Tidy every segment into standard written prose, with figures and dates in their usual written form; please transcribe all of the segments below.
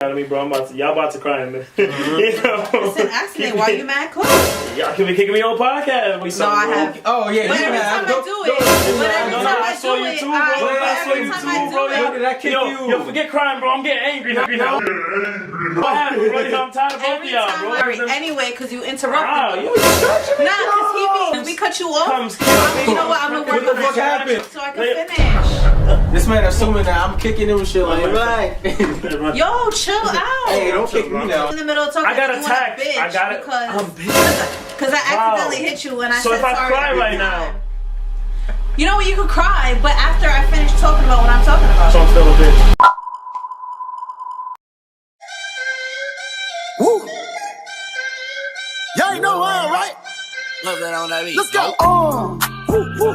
I mean, bro, y'all about to cry in a minute. You know? It's an accident. Why you mad close? Y'all can be kicking me on podcast. No, I have. Oh, yeah. But every time I do it, I saw you too, bro. Did I kick you? Yo, forget crying, bro. I'm getting angry now. What happened, bro? I'm tired of both of y'all, bro. Anyway, because you interrupted me. You distracted me. Nah, because we cut you off. You know what? I'm going to work on What the fuck happened? so I can finish. This man assuming that I'm kicking him and shit like Yo, chill out. Hey, don't kick me now. In the middle of talking, I got attacked. I got it. Because I accidentally hit you when I said sorry. So if I cry right now. You know what? You could cry, but after I finish talking about what I'm talking about. So I'm still a bitch. Woo! Y'all ain't know why, right? Let's go.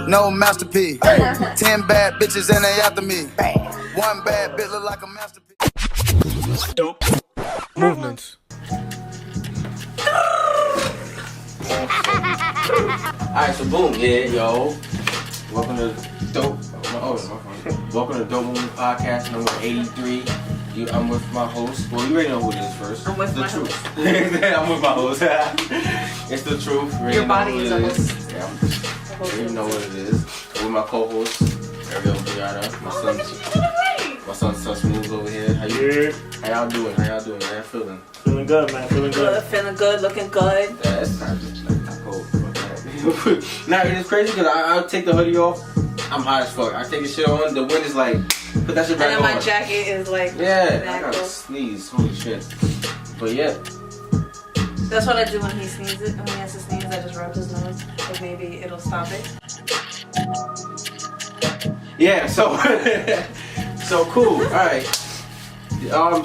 No masterpiece. 10 bad bitches and they after me. One bad bitch look like a masterpiece. Dope movements. Alright, so boom, yeah, yo. Welcome to Dope. Welcome to Dope Movement Podcast number 83. I'm with my host. Well, you already know who it is first. I'm with my truth. host. I'm with my host. It's the truth. Your body is a host. Yeah, you know what it is. With my co-host, Ariel Brianna. My son Sus Moves over here. How y'all doing? How y'all feeling? Feeling good, man. Feeling good. Feeling good. Looking good. Yeah, it's not just like that cold. Nah, it's crazy because I'll take the hoodie off. I'm hot as fuck. I take the shit on. The wind is like, put that shit back on. And then my jacket is like, yeah, I gotta sneeze. Holy shit. But yeah. That's what I do when he sneezes. When he has to sneeze, I just rub his nose. Like maybe it'll stop it. Yeah, so so cool. Alright.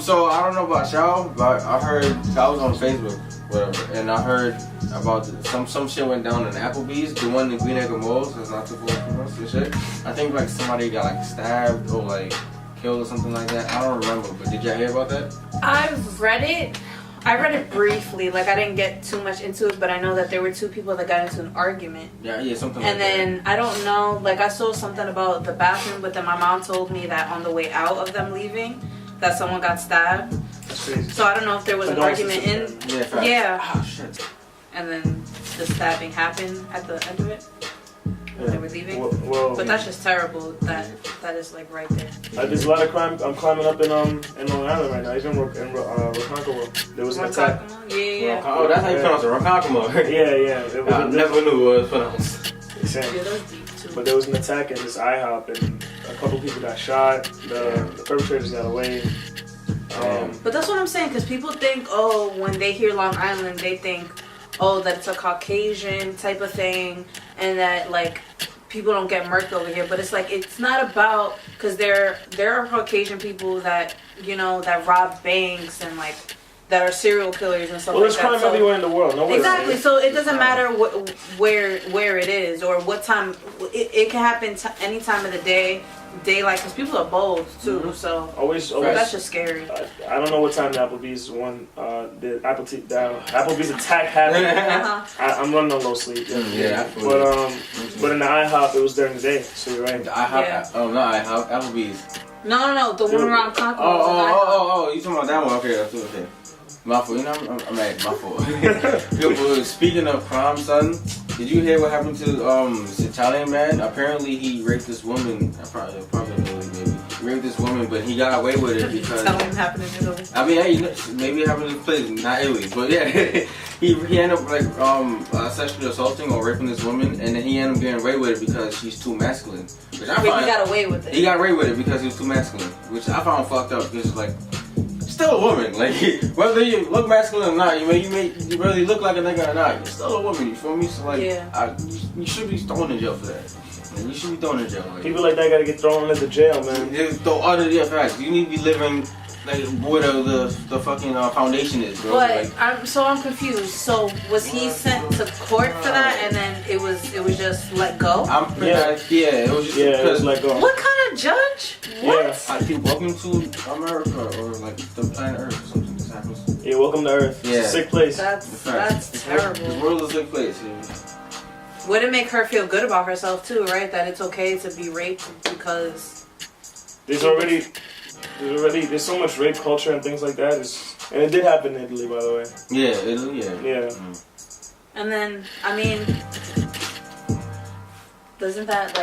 So I don't know about y'all, but I heard I was on Facebook, whatever, and I heard about some shit went down in Applebee's, the one in Green Acre Malls, that's not too far from us and shit. I think like somebody got like stabbed or like killed or something like that. I don't remember, but did y'all hear about that? I've read it. I read it briefly, like I didn't get too much into it, but I know that there were two people that got into an argument. Yeah, something like that. And then, I don't know, like I saw something about the bathroom, but then my mom told me that on the way out of them leaving, that someone got stabbed. That's crazy. So I don't know if there was an argument in. Yeah. Oh, shit. And then the stabbing happened at the end of it. When they were leaving. Well, but that's just terrible. That is like right there. There's a lot of crime. I'm climbing up in Long Island right now. Even in Ronkonkoma. There was an attack. Yeah. Oh, that's how you pronounce it, Ronkonkoma. Yeah. I never knew what it was pronounced. Yeah, that's deep too. But there was an attack in this IHOP, and a couple people got shot. The perpetrators got away. But that's what I'm saying, because people think, when they hear Long Island, they think, that it's a Caucasian type of thing, and that like people don't get murked over here. But it's like, it's not about, because there are Caucasian people that, you know, that rob banks and like that are serial killers and stuff like that. Well, there's crime everywhere in the world. Exactly. So it doesn't matter where it is or what time. It can happen any time of the day. Daylight, because people are bold too, so always that's just scary. I don't know what time the Applebee's the Applebee's attack happened. I'm running on low sleep. Yeah. But in the IHOP it was during the day, so you're right. The IHOP, not IHOP, Applebee's. No, the one around Concord. Oh, you talking about that one? Okay, that's okay. My fault, you know, I'm mad, my fault. Speaking of crime, son, did you hear what happened to this Italian man? Apparently he raped this woman, probably maybe. He raped this woman, but he got away with it because... Tell him it happened in Italy. I mean, hey, maybe it happened in place, not Italy, but yeah. he ended up like sexually assaulting or raping this woman, and then he ended up getting away with it because she's too masculine. He got away with it. He got away with it because he was too masculine, which I found fucked up because like... Still a woman, like whether you look masculine or not, you really look like a nigga or not, you're still a woman. You feel me? So like, you should be thrown in jail for that. Like, you should be thrown in jail. Like, people like that gotta get thrown into jail, man. Throw other facts. You need to be living like where the fucking foundation is, bro. But I'm confused. So was he sent to court for that, and then it was just let go? I'm pretty it was just because let go. What kind of judge? What? I think welcome to America or like the planet Earth or something. This happens. Yeah, welcome to Earth. Yeah, it's a sick place. That's terrible. The world is a sick place. Would it make her feel good about herself too, right? That it's okay to be raped because there's already There's so much rape culture and things like that. And it did happen in Italy, by the way. Yeah, Italy, yeah. Yeah. And then, I mean, doesn't that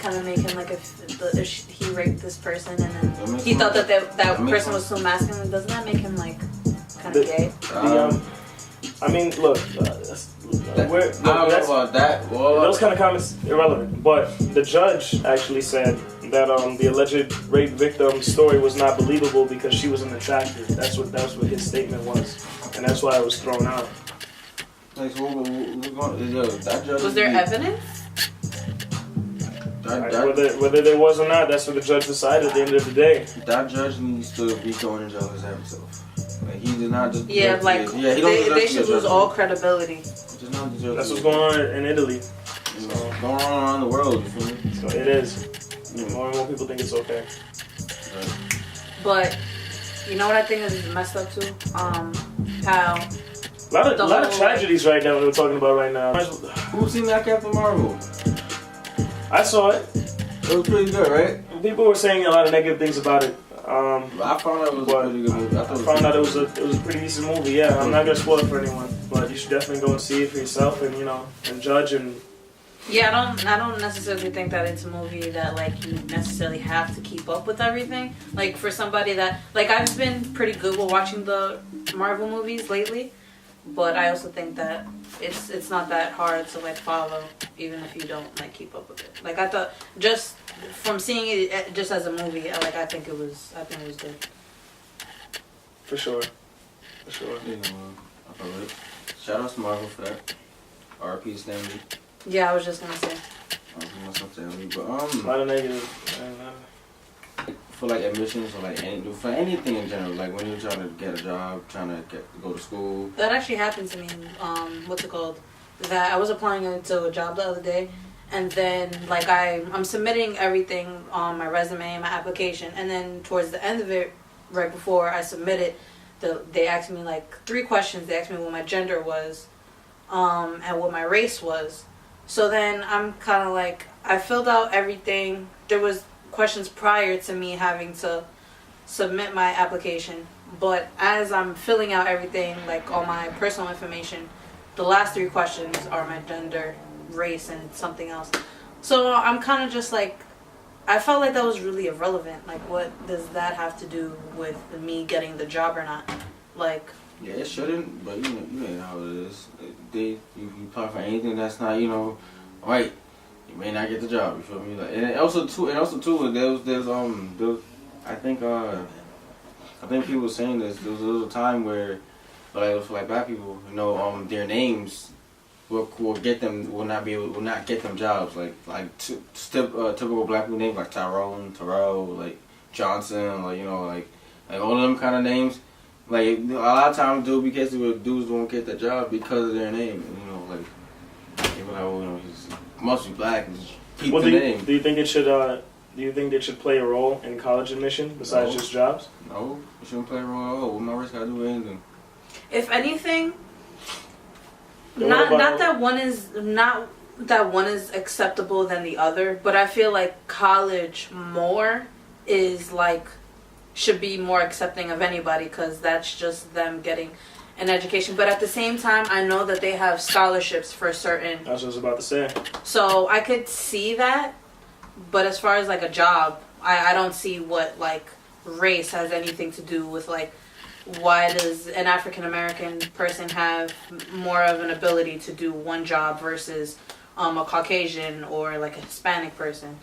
kind of make him like if he raped this person and then he thought that person was so masculine? Doesn't that make him like kind of gay? I mean, look, I don't know about that. Well, those kind of comments irrelevant. But the judge actually said that the alleged rape victim's story was not believable because she wasn't attractive. That's what his statement was, and that's why it was thrown out. Like, that judge was there evidence? Whether there was or not, that's what the judge decided at the end of the day. That judge needs to be thrown in jail himself. Like, he did not just. Yeah, like they should lose all credibility. That's what's going on in Italy. What's going on around the world, you feel me? So it is. More and more people think it's okay. But you know what I think is messed up too? How a lot of tragedies right now we're talking about right now. Who's seen that Captain Marvel? I saw it. It was pretty good, right? People were saying a lot of negative things about it. I found out it was a pretty good movie. I found out it was a pretty decent movie. Yeah, I'm not gonna spoil it for anyone, but you should definitely go and see it for yourself and and judge and. Yeah, I don't necessarily think that it's a movie that like you necessarily have to keep up with everything. Like for somebody that like I've been pretty good with watching the Marvel movies lately, but I also think that it's not that hard to like follow even if you don't like keep up with it. Like I thought just from seeing it just as a movie, I think it was good. For sure. Yeah, shout out to Marvel for that. R.P. Stanley. Yeah, I was just gonna say. But a lot of negative. For like admissions or like for anything in general, like when you're trying to get a job, trying to go to school. That actually happened to me. What's it called? That I was applying to a job the other day, and then like I'm submitting everything on my resume, my application, and then towards the end of it, right before I submit it, they asked me like 3 questions. They asked me what my gender was, and what my race was. So then I'm kind of like, I filled out everything. There was questions prior to me having to submit my application. But as I'm filling out everything, like all my personal information, the last 3 questions are my gender, race, and something else. So I'm kind of just like, I felt like that was really irrelevant. Like, what does that have to do with me getting the job or not? Like... Yeah, it shouldn't, but you know how it is. You apply for anything that's not, right, you may not get the job. You feel me? Like, and also too, there's I think people were saying this. There was a time where, like for like black people, their names will not get them jobs. Like typical black people names like Tyrone, Terrell, like Johnson, like all of them kind of names. Like, a lot of times dudes don't get the job because of their name. They were like, he must be black. Keep the name. Do you think it should play a role in college admission besides just jobs? No, it shouldn't play a role at all. What my race got to do with anything? If anything, not that one is acceptable than the other, but I feel like college should be more accepting of anybody because that's just them getting an education. But at the same time, I know that they have scholarships for certain... That's what I was about to say. So I could see that, but as far as like a job, I don't see what like race has anything to do with like why does an African American person have more of an ability to do one job versus a Caucasian or like a Hispanic person.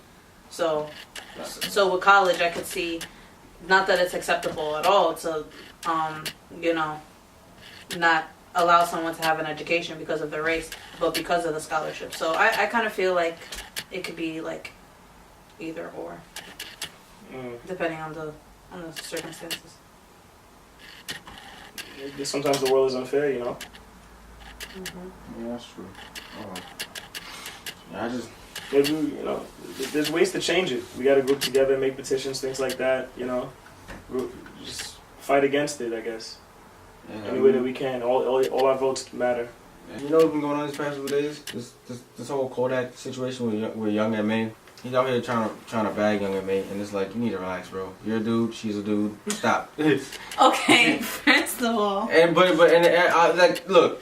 So with college, I could see... Not that it's acceptable at all to, not allow someone to have an education because of their race, but because of the scholarship. So I kind of feel like it could be like either or, depending on the circumstances. Sometimes the world is unfair, Mm-hmm. Yeah, that's true. Maybe, there's ways to change it. We got to group together, make petitions, things like that, Just fight against it, I guess. Yeah, any way that we can. All our votes matter. You know what's been going on these past few days? This whole Kodak situation with young M.A. He's out here trying to bag young mate, and it's like, you need to relax, bro. You're a dude, she's a dude. Stop. Okay, first of all. But like, look,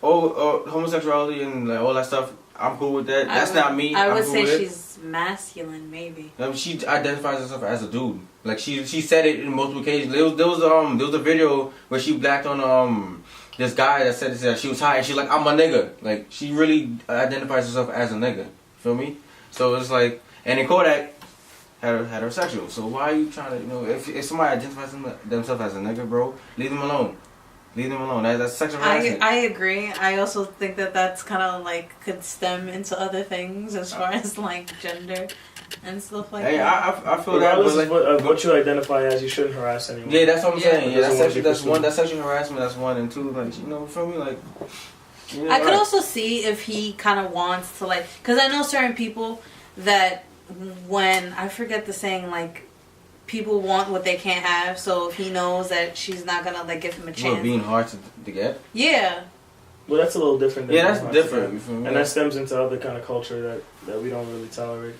homosexuality and like all that stuff, I'm cool with that. That's not me. I would cool say she's masculine, maybe. She identifies herself as a dude. Like she said it in multiple occasions. There was a video where she blacked on this guy that said that she was high, and she's like, I'm a nigga. Like she really identifies herself as a nigga. Feel me? So it's like, and in Kodak, heterosexual. So why are you trying to, you know, if somebody identifies themselves as a nigga, bro, leave them alone. Leave them alone. That's sexual harassment. I agree. I also think that's kind of like could stem into other things as far as like gender and stuff like that. I feel regardless that. Regardless of what you identify as, you shouldn't harass anyone. Yeah, that's what I'm saying. Yeah, that's one. That's sexual harassment. That's one, and two, like, you know, for me, like. You know, I could also see if he kind of wants to, like, because I know certain people that when, I forget the saying, like, people want what they can't have, so if he knows that she's not gonna like give him a chance. What, being hard to get? Yeah. Well, that's a little different. Yeah, that's different. And that stems into other kind of culture that we don't really tolerate.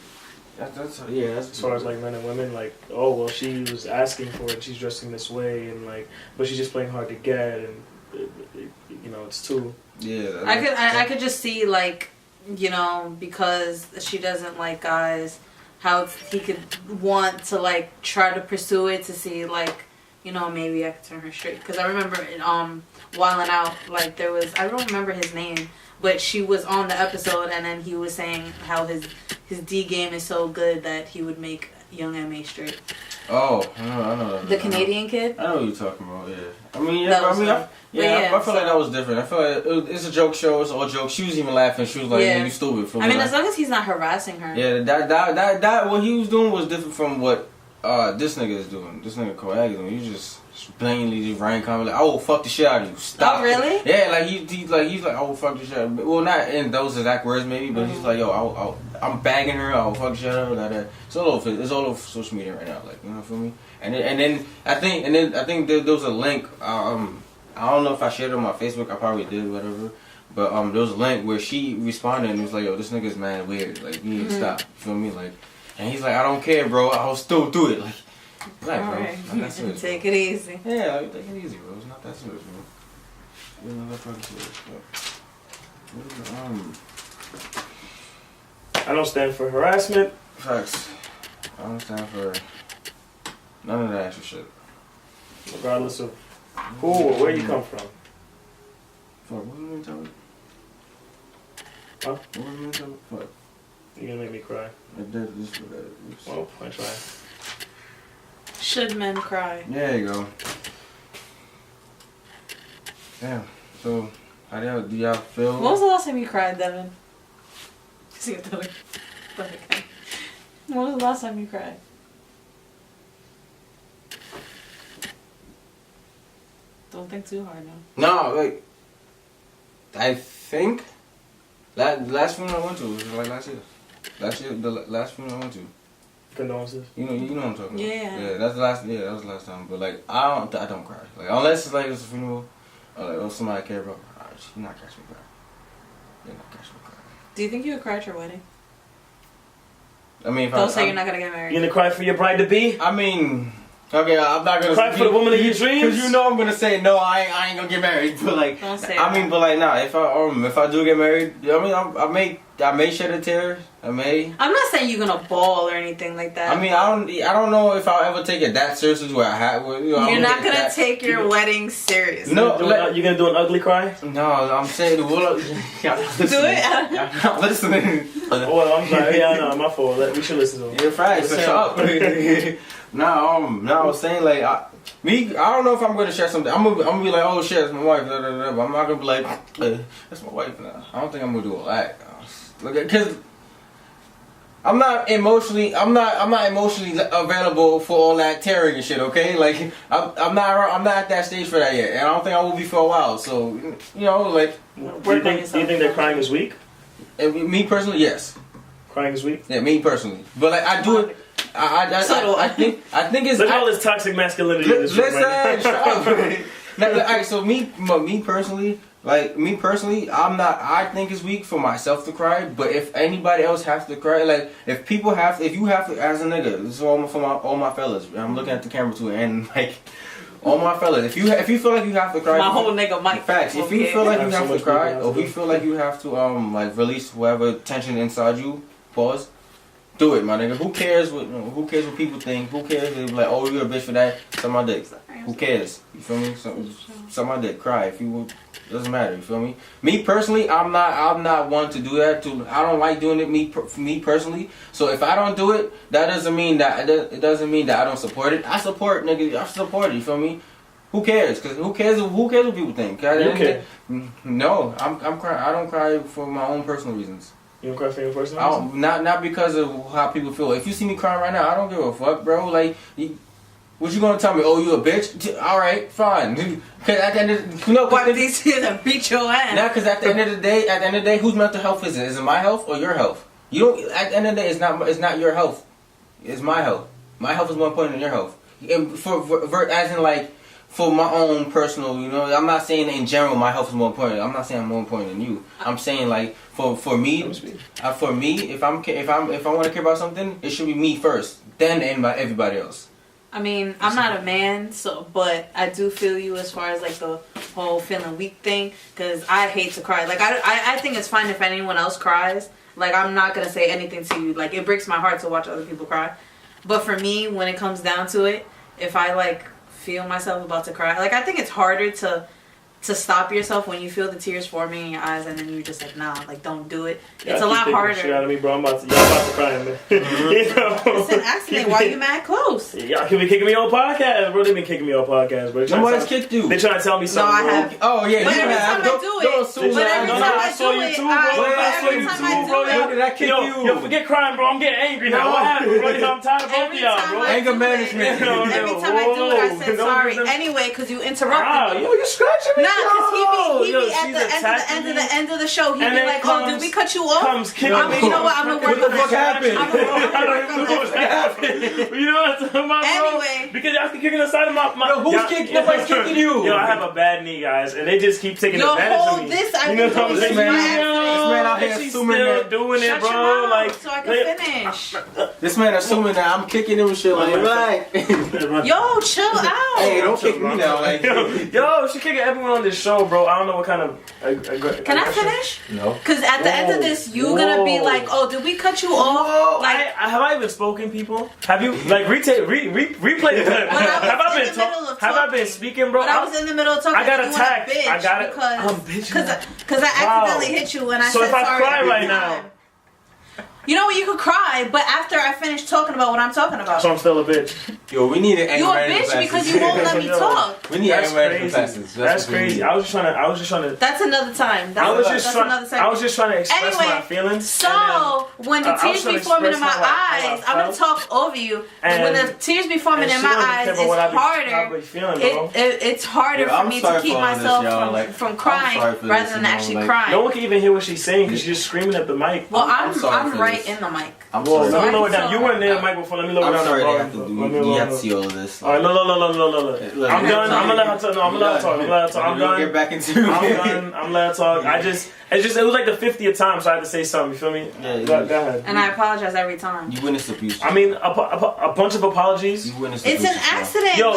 That's as far as like men and women, like, oh well, she was asking for it, she's dressing this way, and like, but she's just playing hard to get, and you know, it's too. Yeah. I could just see, like, you know, because she doesn't like guys, how he could want to like try to pursue it to see, like, you know, maybe I could turn her straight. Because I remember in Wildin' Out, like, there was, I don't remember his name, but she was on the episode, and then he was saying how his D game is so good that he would make young M.A. straight. Oh, I know. The Canadian kid? I know what you're talking about, yeah. I mean, I feel like that was different. I feel like it's a joke show, it's all jokes. She was even laughing. She was like, man, you stupid. I mean, as long as he's not harassing her. Yeah, that what he was doing was different from what this nigga is doing. This nigga Kodak is doing. You just blatantly just writing comments like, I will fuck the shit out of you. Stop. Oh, really? Yeah, like he's like, I will fuck the shit out of you. Well, not in those exact words maybe, but he's like, yo, I'm bagging her, I will fuck the shit out of her. It's all over social media right now, like, you know, feel me? And then I think there was a link. I don't know if I shared it on my Facebook. I probably did, whatever. But there was a link where she responded and was like, yo, this nigga's mad weird. Like, you need to stop. You feel me? Like, and he's like, I don't care, bro. I'll still do it. Like, bro. Right. Not that serious, Take it easy. Yeah, like, take it easy, bro. It's not that serious, bro. It's not that fucking serious, but. I don't stand for harassment. Facts. I don't stand for none of that extra shit. Regardless of who or where you come from. Fuck, what are you gonna tell me? Huh? What are you gonna tell me? Fuck. You're gonna make me cry. I did this for that. Well, I try. Should men cry? There you go. Damn. So, how do y'all feel? When was the last time you cried, Devin? When was the last time you cried? Don't think too hard now. No, like, I think last funeral I went to was like last year. The last funeral I went to. Condolences. You know what I'm talking about. Yeah. That was the last time. But like, I don't cry. Like, unless it's like it's a funeral, or like, or somebody I care about. You're not catching me cry. You're not catching me cry. Do you think you would cry at your wedding? I mean, don't say you're not gonna get married. You gonna cry for your bride to be? I mean, okay, I'm not gonna cry for the woman of your dreams. Cause you know I'm gonna say no. I ain't gonna get married. But like, don't say I mean, but like, nah. If I do get married, I mean, I may shed a tear. I may. I'm not saying you're gonna bawl or anything like that. I mean, I don't know if I'll ever take it that seriously where I have. You're not gonna take your wedding seriously. No, you're gonna do an ugly cry. No, I'm saying do it. I'm not listening. Oh, I'm sorry. Yeah, no, my fault. We should listen to him. You're right. Shut up. No, I was saying like I don't know if I'm gonna share something. I'm gonna be like, oh shit, that's my wife. Blah, blah, blah, but I'm not gonna be like, that's my wife now. I don't think I'm gonna do all that. Because I'm not emotionally available for all that tearing and shit. Okay, like I'm not at that stage for that yet, and I don't think I will be for a while. So you know, like, do you think that crying is weak? Me personally, yes. Crying is weak. Yeah, me personally, but like I do it. I think it's. Look at all this toxic masculinity in this room right now. Shut up. Alright, so me personally, Like me personally, I think it's weak for myself to cry. But if anybody else has to cry, like if you have to, as a nigga, this is all my fellas. I'm looking at the camera too, and like all my fellas, if you feel like you have to cry, my whole nigga Mike. Facts. If you feel like you have to cry, or if you feel like you have to like release whatever tension inside you, pause. Do it, my nigga. Who cares what people think? Who cares if like, oh, you're a bitch for that? Suck my dick. Who cares? You feel me? Suck my dick. Cry if you would. Doesn't matter. You feel me? Me personally, I'm not one to do that. I don't like doing it. Me personally. So if I don't do it, that doesn't mean that I don't support it. I support, nigga. I support it. You feel me? Who cares? Cause who cares what people think? Okay. No, I'm crying. I don't cry for my own personal reasons. You don't cry for your personal reasons? Not because of how people feel. If you see me crying right now, I don't give a fuck, bro. Like, what you gonna tell me? Oh, you a bitch? All right, fine. Cause at the end of wipe these tears and beat your ass. Nah, cause at the end of the day, whose mental health is it? Is it my health or your health? You don't. At the end of the day, it's not your health. It's my health. My health is more important than your health. And for as in like. For my own personal, you know, I'm not saying in general my health is more important. I'm not saying I'm more important than you. I'm saying like for me, if I want to care about something, it should be me first, then everybody else. I mean, I'm not a man, but I do feel you as far as like the whole feeling weak thing, because I hate to cry. Like I think it's fine if anyone else cries. Like I'm not gonna say anything to you. Like it breaks my heart to watch other people cry, but for me, when it comes down to it, if I like feel myself about to cry, like I think it's harder to stop yourself when you feel the tears forming in your eyes, and then you're just like, nah, like don't do it. It's a lot harder. Shit out of me, bro. I'm about to cry, man. You know? It's an accident. Why you mad close? Y'all can be kicking me on podcasts, bro. They been kicking me on podcasts, bro. Nobody's kicked you. They trying to tell me something. No, I have. Oh yeah, but every time I do it, I saw you too, bro. How did I kick you? Yo, forget crying, bro. I'm getting angry now. What happened, bro? I'm tired of both of y'all, bro. Anger management. Every time I do it, I said sorry. Anyway, because you interrupted me. Yo, you're scratching me. Nah, because he be at the end of the show, he be like, oh, did we cut you off? You know what? I'm gonna work on What the fuck happened? I don't even know what happened. You know what I'm talking about, bro? Anyway. Because y'all keep kicking the side of my... Yo, who's kicking? Nobody's kicking you. Yo, I have a bad knee, guys, and they just keep taking advantage of me. You know what I'm saying? This man out here assuming that... doing it, bro. Shut your mouth like, so I can finish. This man assuming that I'm kicking him and shit like, right. Yo, chill out. Hey, don't kick me now. Like, yo, she kicking everyone on this show, bro. I don't know what kind of... Can I finish? No. Because at the end of this, you're gonna be like, "Oh, did we cut you off?" Like, have I even spoken, people? Have you like replay the clip? Have I been speaking, bro? But I was in the middle of talking. I got attacked. Because I accidentally hit you when I said sorry. So if I cry right now. You know what? You could cry, but after I finish talking about what I'm talking about. So I'm still a bitch. Yo, we need an anger management. You're a bitch because you won't let me talk. We need anger management classes. That's crazy. I was just trying to. That's another time. I was just trying to express my feelings. So when the tears be forming in my eyes, I'm gonna talk over you. When the tears be forming in my eyes, it's harder. It's harder for me to keep myself from crying rather than actually crying. No one can even hear what she's saying because she's just screaming at the mic. Well, I'm right in the mic. Well, let me lower down. You weren't near the mic before. Let me lower down. I'm sorry they have to do. You have to see all of this. Alright, look. I'm done. I'm gonna let her talk. No, I'm gonna let her talk. I'm done. Get back into it. I'm done. I'm gonna let her talk. It was like the 50th time, so I had to say something. You feel me? Yeah. Go ahead. And I apologize every time. You witnessed abuse. I mean, a bunch of apologies. You witnessed abuse. It's an accident. Yo,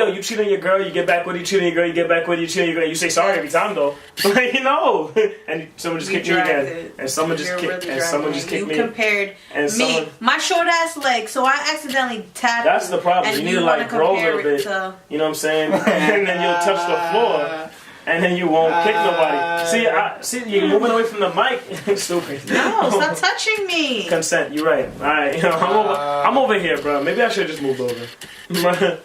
you cheat on your girl, you get back with you. Cheat on your girl, you get back with you. Cheat on your girl, you say sorry every time though. Like, you know, and someone just kicked me again, and someone just kicked me. You compared me, my short ass leg, so I accidentally tapped. That's the problem. You need to like grow a little bit. You know what I'm saying? And then you'll touch the floor. And then you won't kick nobody. See, you're moving away from the mic. Stupid. No, stop touching me. Consent. You're right. All right. You know, I'm over here, bro. Maybe I should have just moved over.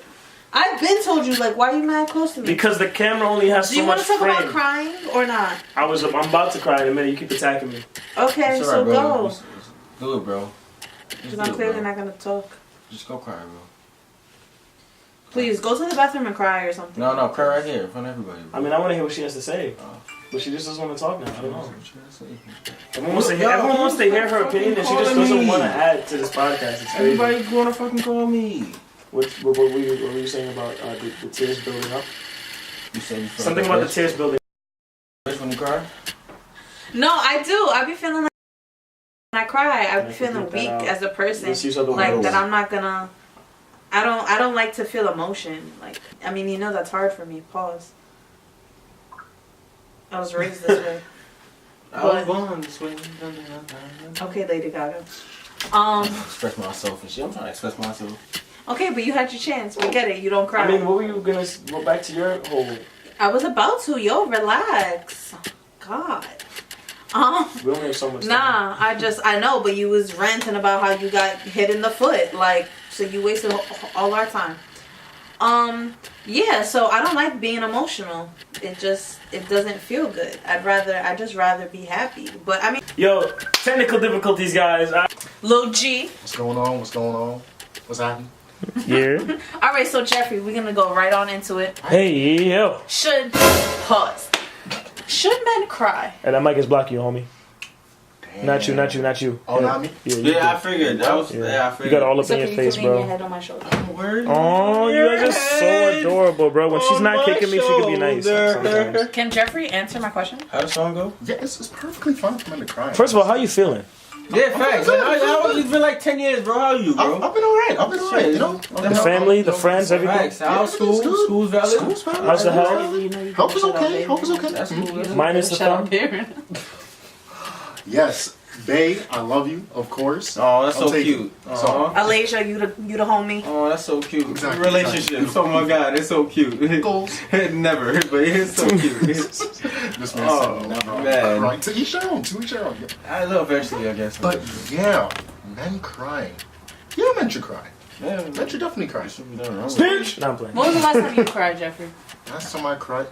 I've been told you, like, why are you mad close to me? Because the camera only has so much frame. Do you want to talk about crying or not? I'm about to cry in a minute. You keep attacking me. Okay, so go. Do it, bro. Because I'm clearly not gonna talk. Just go cry, bro. Please, go to the bathroom and cry or something. No, cry right here in front of everybody, bro. I mean, I want to hear what she has to say. But she just doesn't want to talk now. I don't know. Everyone wants to hear her opinion, and she just doesn't want to add to this podcast. It's crazy. Everybody want to fucking call me. What were you saying about the tears building up? You said something about the tears building When you cry? No, I do. I be feeling like when I cry, I be feeling weak as a person. Like that I'm not gonna. I don't like to feel emotion. Like, I mean, you know that's hard for me. Pause. I was raised this way. I was born this way. Okay, Lady Gaga. Express myself and shit. I'm trying to express myself. Okay, but you had your chance. We get it. You don't cry. I mean, what were you gonna go back to your whole? I was about to. Yo, relax. God. We only have so much time. Nah, I know, but you was ranting about how you got hit in the foot. Like, so you wasted all our time. Yeah, so I don't like being emotional. It doesn't feel good. I'd just rather be happy. But I mean, yo, technical difficulties, guys. Lil G. What's going on? What's going on? What's happening? Yeah. All right, so Jeffrey, we're gonna go right on into it. Hey, yo. Should men cry? And that mic is block you, homie. Damn. Not you. Oh, not me? Yeah, I figured. I figured. You got it all up in your You face, can lean your bro. head on my shoulder. Oh, you guys are so adorable, bro. When she's not kicking me, she can be nice sometimes. Can Jeffrey answer my question? How the song go? Yeah, it's perfectly fine for men to cry. First of all, how you feeling? Yeah, facts. It's been like 10 years, bro. How are you, bro? I've been alright. You know? The family, the friends, everything. Facts. How's school? School's valid? School's valid. How's the health? Help is okay. Help is okay. That's cool. Minus the thumb. Yes. Bae, I love you, of course. Oh, that's I'll so take cute. it. So, Alasia, you the homie. Oh, that's so cute. Exactly, Relationships. Oh my god, it's so cute. goals. Never, but it's so cute. This man Oh, said never. man. Right. To each their own. To each their own. Yeah. I will eventually, I guess. But yeah, men crying. Yeah, men should cry. yeah, Men should definitely cry. Bitch! No, I'm playing. When was the last time you cried, Jeffrey? Last time I cried.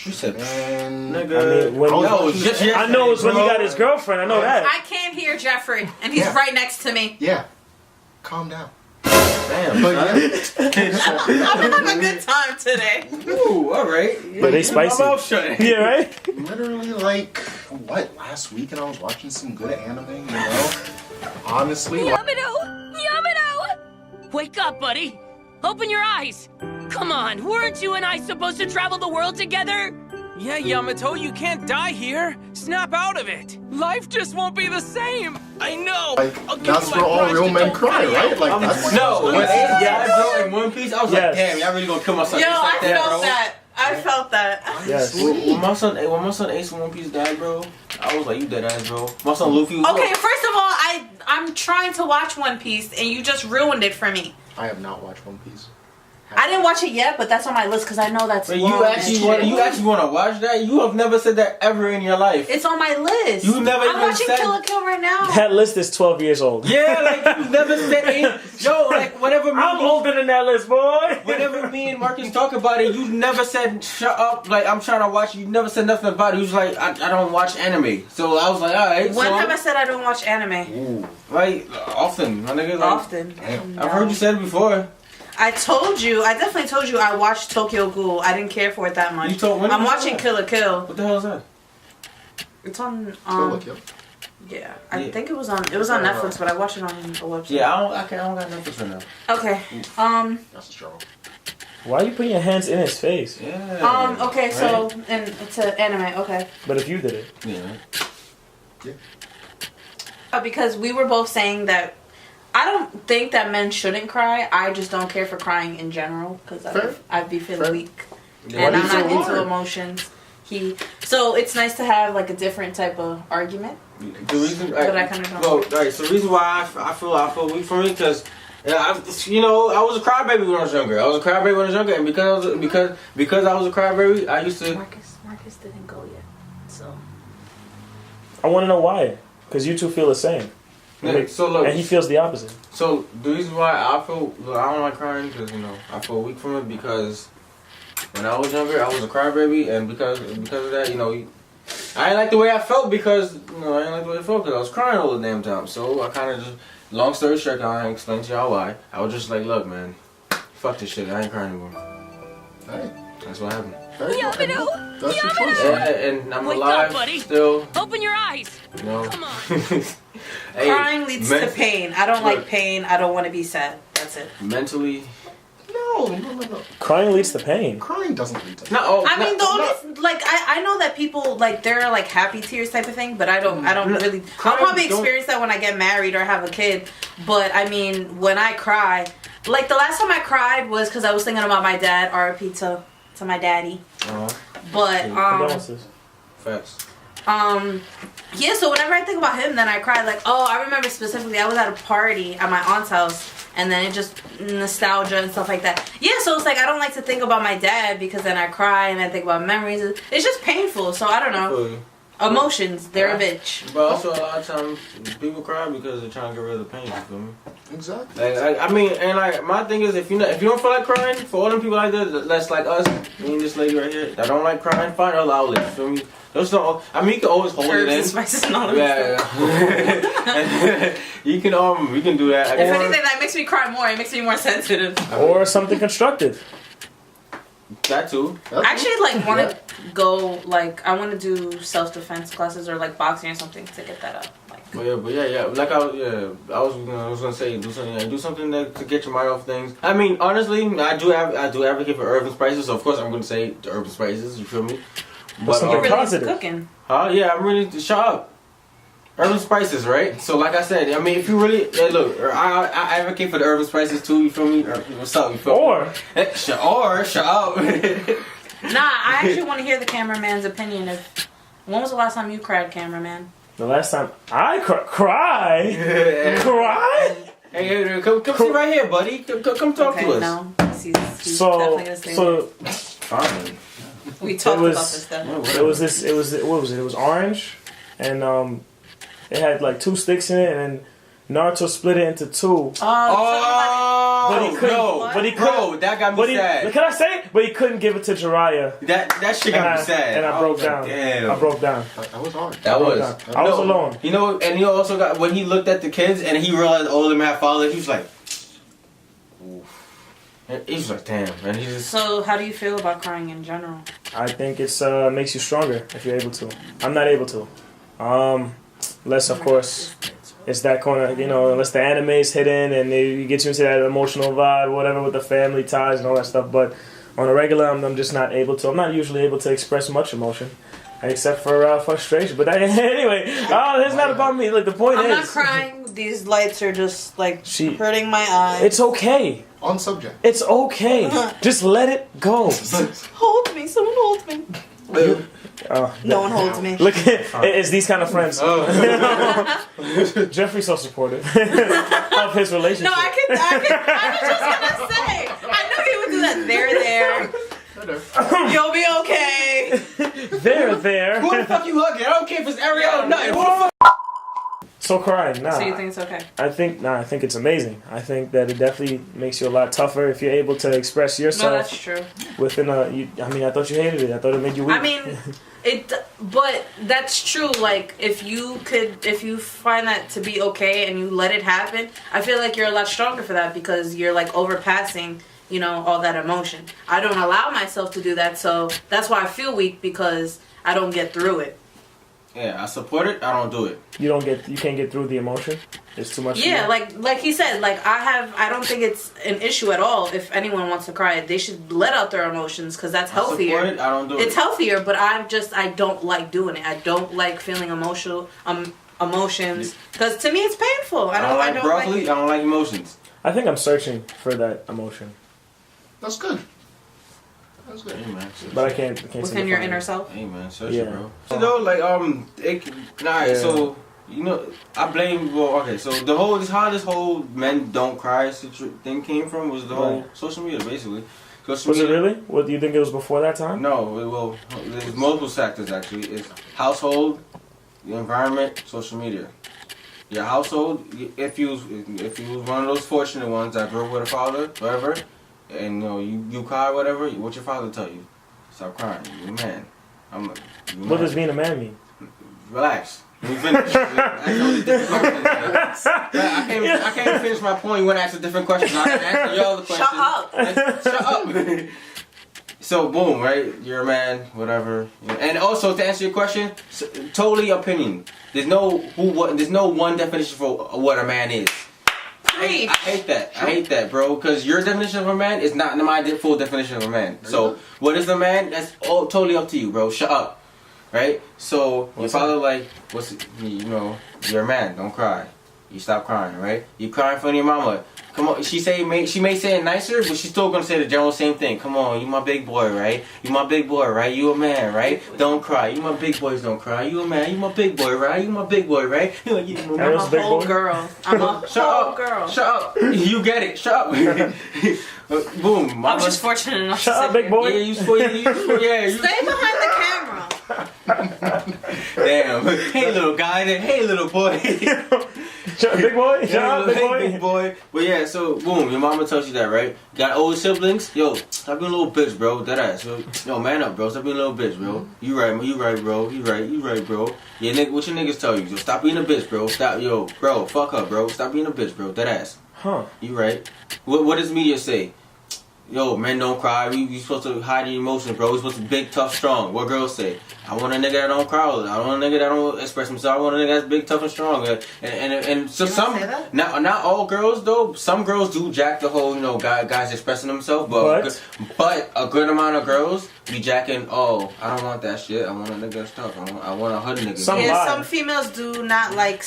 You said, And nigga. I mean, when I know it's when he got his girlfriend. I know that. I can't hear Jeffrey, and he's Yeah. right next to me. yeah, calm down. Damn. But yeah, I'm having a good time today. Ooh, alright. Yeah, they spicy. My mouth shut. Yeah, right? literally like what last week, and I was watching some good anime. You know, honestly. Like, Yamato! Wake up, buddy! Open your eyes! Come on, weren't you and I supposed to travel the world together? Yeah, Yamato, you can't die here. Snap out of it. Life just won't be the same. I know. I'll give that's you where my all prize real to men don't cry, cry right? out. Like that's No, when Ace died, bro, in One Piece, I was Yes. like, damn, y'all really gonna kill my son. Yo, just like I that, felt bro. that. I felt that. Yes. When my son Ace in One Piece died, bro, I was like, you dead ass, bro. My son Luffy was Okay, first of all, I'm trying to watch One Piece, and you just ruined it for me. I have not watched One Piece. I didn't watch it yet, but that's on my list because I know that's But long you actually and want to watch that? You have never said that ever in your life. It's on my list. You never I'm even watching said- Kill la Kill right now. That list is 12 years old. Yeah, like you never said yo, like whenever I'm older than that list, boy. Whenever me and Marcus talk about it, you never said shut up. Like I'm trying to watch. You never said nothing about it. You was like I don't watch anime. So I was like, all right. When so, have I said I don't watch anime? Ooh, Like often, my nigga. Like, Often. damn. I've heard you said it before. I definitely told you I watched Tokyo Ghoul. I didn't care for it that much. You told when I'm you watching said Kill la Kill. What the hell is that? It's on Kill la Kill. yeah. I Yeah. think it was on Netflix, but I watched it on a website. Yeah, I don't got Netflix right now. Okay. That's a struggle. Why are you putting your hands in his face? Yeah. Okay, so Right? and it's an anime, okay. But if you did it. Yeah. Because we were both saying that I don't think that men shouldn't cry. I just don't care for crying in general because Fair. I'd be feeling Fair. weak Yeah. and Why I'm do you not feel into hard? emotions. So it's nice to have like a different type of argument. The reason, But I kinda don't. well, right. So the reason why I feel weak from it because. Yeah, I was a crybaby when I was younger. And because I was a crybaby, I used to. Marcus didn't go yet, so. I want to know why. Because you two feel the same. Yeah, so look, And he feels the opposite. so the reason why I don't like crying because I feel weak from it because when I was younger I was a crybaby and because of that I didn't like the way I felt because I didn't like the way I felt because I was crying all the damn time. So I kind of just long story short, I ain't explain to y'all why. I was just like, look, man, fuck this shit. I ain't crying anymore. Hey, That's what happened. there you go. Yamato! That's your choice. Yeah, and I'm Wake alive up, buddy. still. Open your eyes! Come on. Hey, Crying leads to men- pain. I don't Look. like pain. I don't want to be sad. That's it. Mentally, No, No. Crying leads to pain. Crying doesn't lead to. I mean, the only like I know that people like there are like happy tears type of thing, but I don't really. I'll probably experience that when I get married or have a kid. But I mean, when I cry, like the last time I cried was because I was thinking about my dad. R.I.P. to my daddy. But Condolences. Facts. yeah, so whenever I think about him, then I cry. Like, oh, I remember specifically, I was at a party at my aunt's house, and then it just nostalgia and stuff like that. Yeah, so it's like I don't like to think about my dad because then I cry and I think about memories. It's just painful. So I don't know. Emotions, they're a bitch. But also a lot of times people cry because they're trying to get rid of the pain. You feel me? Exactly. Like, I mean, and like my thing is, if you don't feel like crying, for all them people like that's like us, me and this lady right here, that don't like crying, find other outlets. You feel me? Those don't. I mean, you can always hold it in. Spices and all yeah. You can we can do that. If anything, that makes me cry more. It makes me more sensitive. Or something constructive. That too. I actually like want to go like I want to do self-defense classes or like boxing or something to get that up. Like. But yeah. Like I was gonna say do something to get your mind off things. I mean, honestly, I do advocate for herbs and spices. So of course, I'm gonna say the herbs and spices. You feel me? But You're really positive. cooking. Yeah, I'm really shut up. Herbs and spices, right? So like I said, I mean, if you really look, I advocate for the herbs and spices too. You feel me? What's up? You feel me? Shut up. Nah, I actually want to hear the cameraman's opinion. When was the last time you cried, cameraman? The last time I cried? Cry? Hey, come sit right here, buddy. Come talk to us. No, he's definitely gonna stay Fine. We talked about this stuff. It was orange, and it had like 2 sticks in it, and then Naruto split it into 2. But he couldn't. Bro, that got me sad. Can I say it? But he couldn't give it to Jiraiya. That shit got me sad. And I broke down. Damn. I broke down. That was hard. I was alone. You know, and he also got when he looked at the kids and he realized all of them had fathers. He was like, oof. He was like, damn. And he just. So, how do you feel about crying in general? I think it's makes you stronger if you're able to. I'm not able to. Unless, of course, it's that corner, unless the anime is hidden and you get you into that emotional vibe, whatever, with the family ties and all that stuff. But on a regular, I'm just not able to. I'm not usually able to express much emotion, except for frustration. But anyway, that's not about me. Like, the point is... I'm not crying. These lights are just, like, hurting my eyes. It's okay. On subject. It's okay. Just let it go. Hold me. Someone hold me. No one holds me. Look, it's these kind of friends. Jeffrey's so supportive of his relationship. No, I was just gonna say. I knew he would do that. They're there. You'll be okay. They're there. Who the fuck you hugging? I don't care if it's Ariel or nothing. Who the fuck? So crying, nah. So you think it's okay? I think it's amazing. I think that it definitely makes you a lot tougher if you're able to express yourself. No, that's true. Within I thought you hated it. I thought it made you weak. I mean, but that's true. Like, if you find that to be okay and you let it happen, I feel like you're a lot stronger for that because you're like overpassing, all that emotion. I don't allow myself to do that, so that's why I feel weak because I don't get through it. Yeah, I support it. I don't do it. You can't get through the emotion. It's too much. Yeah, like he said, like I don't think it's an issue at all. If anyone wants to cry, they should let out their emotions because that's healthier. I support it. I don't do it. It's healthier, but I don't like doing it. I don't like feeling emotions because to me it's painful. I don't like broccoli. I don't like emotions. I think I'm searching for that emotion. That's good. That's good. Hey, man, but I can't within your inner self. Hey man, search it, bro. So I blame. Well, okay, so how this whole men don't cry thing came from was the whole social media, basically. Was it really? What do you think it was before that time? No, there's multiple factors actually. It's household, the environment, social media. Your household, if you was one of those fortunate ones that grew up with a father, whatever. And you cry, whatever. What your father tell you? Stop crying. You're a man. What does being a man mean? Relax. Let me finish. I can't finish my point. You want to ask a different question? I can answer your other question. Shut up. So boom, right? You're a man, whatever. And also to answer your question, totally opinion. There's no one definition for what a man is. grief. I hate that. I hate that, bro. Because your definition of a man is not my full definition of a man. So, what is a man? That's all totally up to you, bro. Shut up. Right? So, your father like, you're a man. Don't cry. You stop crying, right? You crying for your mama. Come on, she may say it nicer, but she's still gonna say the general same thing. Come on, you my big boy, right? You my big boy, right? You a man, right? Don't cry. You my big boys, don't cry. You a man. You my big boy, right? You my big boy, right? I'm a whole girl. I'm a whole girl. Shut up. You get it. Shut up. Boom. I'm just fortunate enough. Shut up, big boy. Yeah, you Stay behind the camera. Damn. Hey, little guy. Hey, little boy. Shut up, big boy. Shut up, big boy. Big boy. But yeah, so boom, your mama tells you that, right? Got older siblings? Yo, stop being a little bitch, bro. That ass. Yo, man up, bro. Stop being a little bitch, bro. You right, bro. You right, bro. Yeah, what your niggas tell you? Yo, stop being a bitch, bro. Stop, yo, bro. Fuck up, bro. Stop being a bitch, bro. That ass. Huh. You right. What does media say? Yo, men don't cry. We supposed to hide your emotions, bro. We supposed to be big, tough, strong. What girls say? I want a nigga that don't cry. I want a nigga that don't express himself. I want a nigga that's big, tough, and strong. And so not all girls though. Some girls do jack the whole, guys expressing themselves. But a good amount of girls be jacking. Oh, I don't want that shit. I want a nigga that's tough. I want a hood nigga. Some females do not like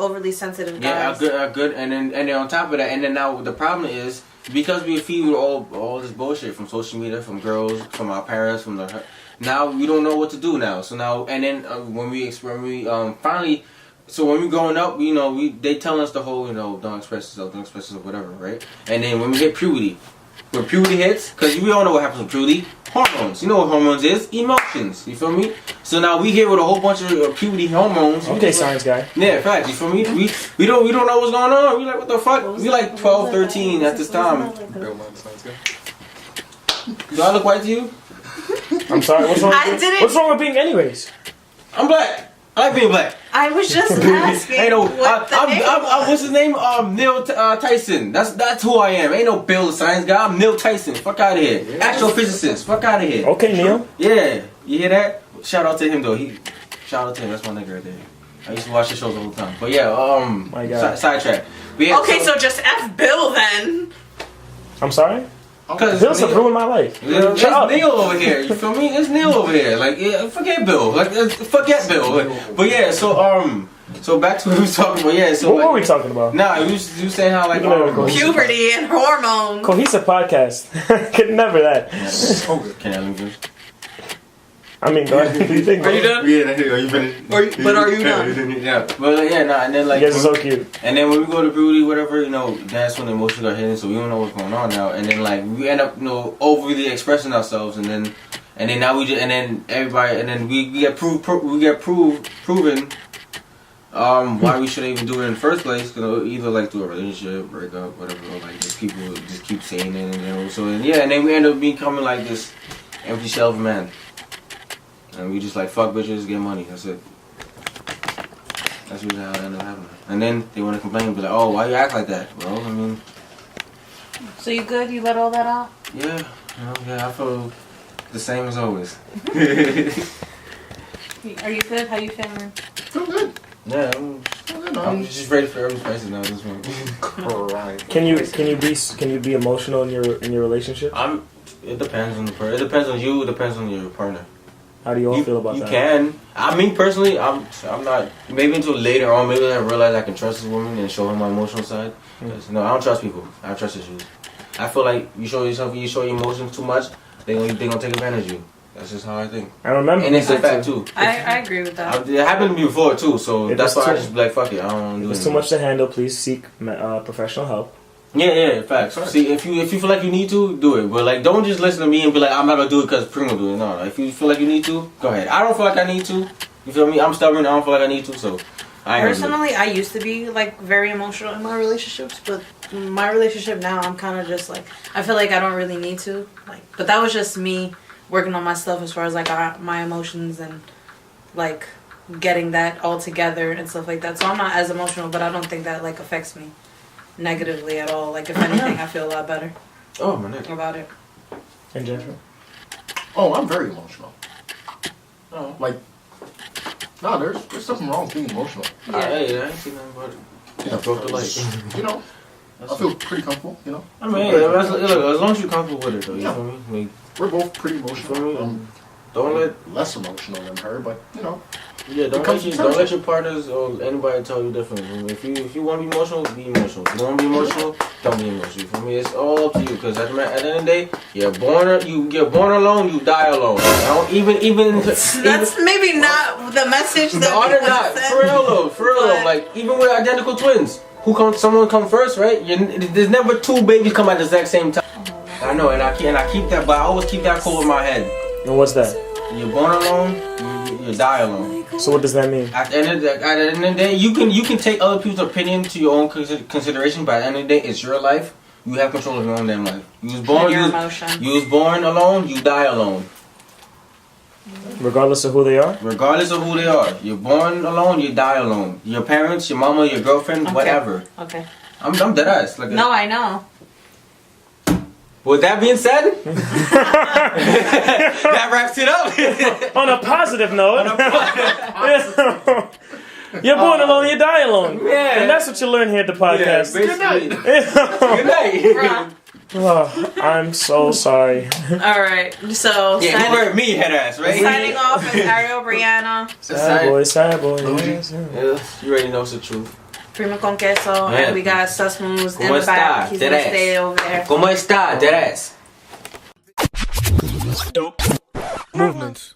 overly sensitive guys. Yeah, a good, and then on top of that, and then now the problem is. Because we feed with all this bullshit from social media, from girls, from our parents, now we don't know what to do now. So now, and then when we finally, so when we growing up, they tell us the whole, don't express yourself, whatever, right? And then when we hit puberty, when puberty hits, because we all know what happens with puberty, hormones. You know what hormones is? Emotions. You feel me? So now we here with a whole bunch of puberty hormones. Okay, science guy. Yeah, facts. You feel me? We don't know what's going on. We like, what the fuck? We like 12, 13 at this time. Do I look white to you? I'm sorry. What's wrong with being anyways? I'm black. I like being black. I was just asking. What's his name? Neil Tyson. That's who I am. Ain't no Bill the Science guy. I'm Neil Tyson. Fuck out of here. Astrophysicist. Fuck out of here. Okay, Neil. Yeah. You hear that? Shout out to him though. Shout out to him. That's my nigga right there. I used to watch his shows all the time. But yeah. My God. Sidetrack. So just F Bill then. I'm sorry. Bill's ruined my life. It's Neil over here. You feel me? It's Neil over here. Like, yeah, forget Bill. Forget Bill. But yeah, so back to what we was talking about. Yeah, so what were we talking about? Nah, you saying how like puberty and hormones. Cohesive podcast. Could never that. Can I leave this? I mean, go ahead. What do you think? Are you done? Yeah, are you finished? But are you done? Yeah, but and then like you guys are so cute. And then when we go to puberty, whatever, that's when the emotions are hitting, so we don't know what's going on now. And then like we end up, overly expressing ourselves, and then now we just, and then everybody, and then we get proven why we shouldn't even do it in the first place. Either like through a relationship, breakup, whatever, or like people just keep saying it, and then we end up becoming like this empty shell of a man. And we just like fuck bitches, get money. That's it. That's usually how it ended up happening. And then they want to complain, be like, "Oh, why you act like that, bro?" I mean. So you good? You let all that out? Yeah, I feel the same as always. Are you good? How you feeling? Feel good. Yeah, I'm just ready for every crisis now. This one. Right. Can you be emotional in your relationship? It depends on the person. It depends on you. It depends on your partner. How do you all feel about that? You can. I mean, personally, I'm not. Maybe until later on, maybe I realize I can trust this woman and show her my emotional side. No, I don't trust people. I don't trust issues. I feel like you show your emotions too much, they gonna take advantage of you. That's just how I think. I remember. And it's a fact too. I agree with that. It happened to me before too, so that's why I just be like, fuck it, I don't want to do it. If it's too much to handle, please seek professional help. Yeah, facts. See, if you feel like you need to, do it. But like, don't just listen to me and be like, I'm not gonna do it because Primo do it. No, if you feel like you need to, go ahead. I don't feel like I need to. You feel me? I'm stubborn. I don't feel like I need to. So, personally, I used to be like very emotional in my relationships, but my relationship now, I'm kind of just like, I feel like I don't really need to. Like, but that was just me working on my stuff as far as like my emotions and like getting that all together and stuff like that. So I'm not as emotional, but I don't think that like affects me negatively at all. Like if anything, I feel a lot better. Oh my nigga. About it. In general. Oh, I'm very emotional. Oh, like, no, there's something wrong with being emotional. Yeah. Hey, I ain't seen nothing about it. Yeah, broke the light. I feel pretty comfortable, you know. I mean, as long as you're comfortable with it, though. You feel me? Like, we're both pretty emotional. Don't let less emotional than her, but you know. Yeah, don't let your partners or anybody tell you different. If you want to be emotional, be emotional. If you don't want to be emotional, don't be emotional. For me, it's all up to you. Because at the end of the day, you're born alone, you die alone. That's maybe not the message that no, they're not. For real though. Like even with identical twins, someone come first, right? There's never two babies come at the exact same time. I know, and I keep that, but I always keep that cool in my head. And what's that? You're born alone, you die alone. So what does that mean? At the end of the day, you can take other people's opinion to your own consideration, but at the end of the day, it's your life. You have control of your own damn life. You was born alone, you die alone. Regardless of who they are? Regardless of who they are. You're born alone, you die alone. Your parents, your mama, your girlfriend, whatever. Okay. I'm dead ass. Like no, I know. With that being said, that wraps it up. On a positive note. You're born alone, you die alone. Yeah. And that's what you learn here at the podcast. Yeah, Good night. Oh, I'm so sorry. Alright, so you heard me, head ass, right? Signing off is Ariel Brianna. Sad boy. Yeah, you already know the truth. Prima con queso, and we got Sus Moves in the back. He's gonna stay over there. ¿Cómo está? Deadass. Dope movements.